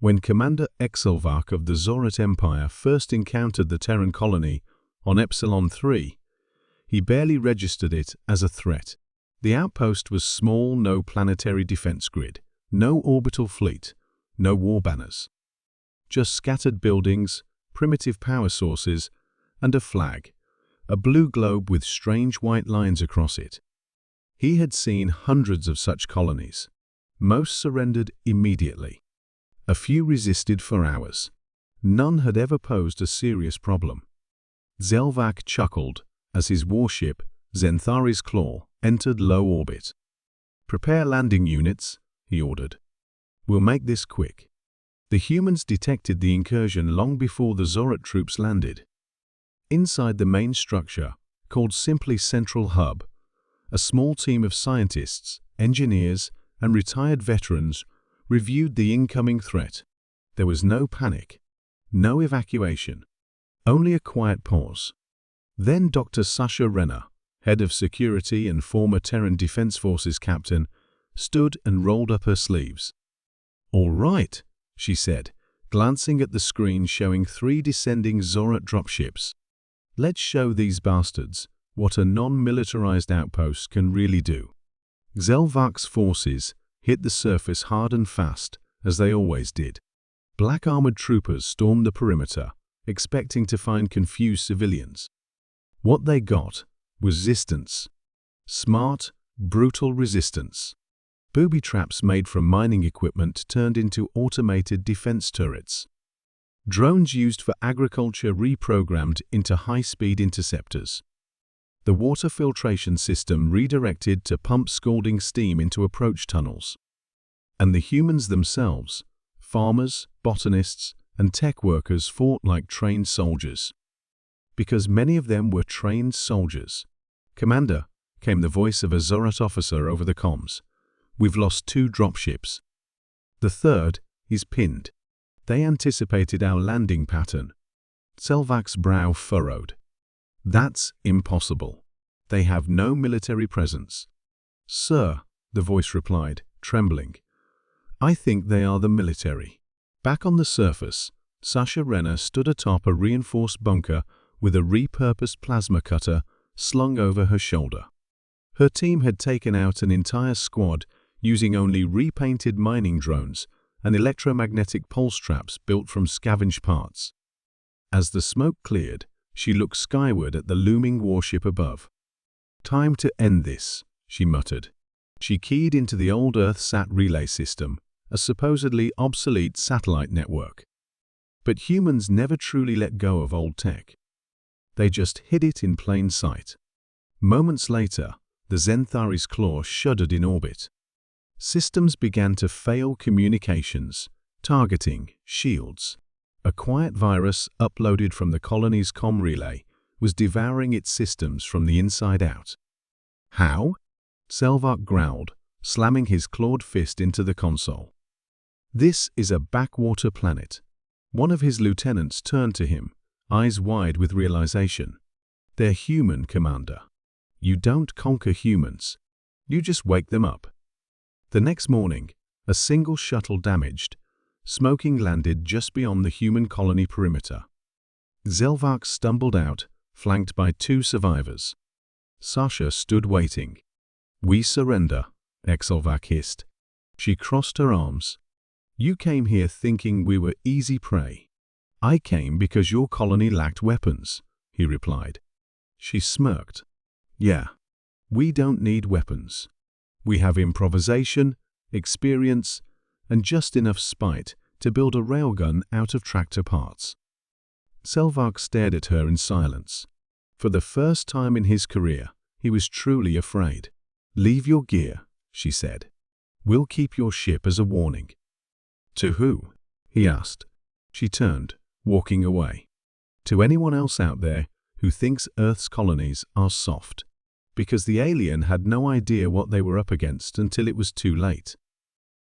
When Commander Exelvark of the Zorat Empire first encountered the Terran colony on Epsilon 3, he barely registered it as a threat. The outpost was small, no planetary defense grid, no orbital fleet, no war banners. Just scattered buildings, primitive power sources, and a flag, a blue globe with strange white lines across it. He had seen hundreds of such colonies. Most surrendered immediately. A few resisted for hours. None had ever posed a serious problem. Zelvac chuckled as his warship, Zenthari's Claw, entered low orbit. "Prepare landing units," he ordered. "We'll make this quick." The humans detected the incursion long before the Zorat troops landed. Inside the main structure, called simply Central Hub, a small team of scientists, engineers, and retired veterans reviewed the incoming threat. There was no panic, no evacuation, only a quiet pause. Then Dr. Sasha Renner, head of security and former Terran Defense Forces captain, stood and rolled up her sleeves. "All right," she said, glancing at the screen showing 3 descending Zorat dropships. "Let's show these bastards what a non-militarized outpost can really do." Zelvark's forces hit the surface hard and fast, as they always did. Black armored troopers stormed the perimeter, expecting to find confused civilians. What they got was resistance. Smart, brutal resistance. Booby traps made from mining equipment turned into automated defense turrets. Drones used for agriculture reprogrammed into high-speed interceptors. The water filtration system redirected to pump scalding steam into approach tunnels. And the humans themselves, farmers, botanists, and tech workers fought like trained soldiers. Because many of them were trained soldiers. "Commander," came the voice of a Zorat officer over the comms, "we've lost 2 dropships. The third is pinned. They anticipated our landing pattern." Selvac's brow furrowed. "That's impossible. They have no military presence." "Sir," the voice replied, trembling, "I think they are the military." Back on the surface, Sasha Renner stood atop a reinforced bunker with a repurposed plasma cutter slung over her shoulder. Her team had taken out an entire squad using only repainted mining drones and electromagnetic pulse traps built from scavenged parts. As the smoke cleared, she looked skyward at the looming warship above. "Time to end this," she muttered. She keyed into the old Earth-SAT relay system, a supposedly obsolete satellite network. But humans never truly let go of old tech. They just hid it in plain sight. Moments later, the Zenthari's Claw shuddered in orbit. Systems began to fail communications, targeting, shields. A quiet virus uploaded from the colony's comm relay was devouring its systems from the inside out. "How?" Zelvark growled, slamming his clawed fist into the console. "This is a backwater planet." One of his lieutenants turned to him, eyes wide with realization. "They're human, Commander. You don't conquer humans. You just wake them up." The next morning, a single shuttle damaged, smoking landed just beyond the human colony perimeter. Zelvark stumbled out, flanked by 2 survivors. Sasha stood waiting. "We surrender," Exelvark hissed. She crossed her arms. "You came here thinking we were easy prey." "I came because your colony lacked weapons," he replied. She smirked. "Yeah, we don't need weapons. We have improvisation, experience, and just enough spite to build a railgun out of tractor parts." Zelvark stared at her in silence. For the first time in his career, he was truly afraid. "Leave your gear," she said. "We'll keep your ship as a warning." "To who?" he asked. She turned, walking away. "To anyone else out there who thinks Earth's colonies are soft." Because the alien had no idea what they were up against until it was too late.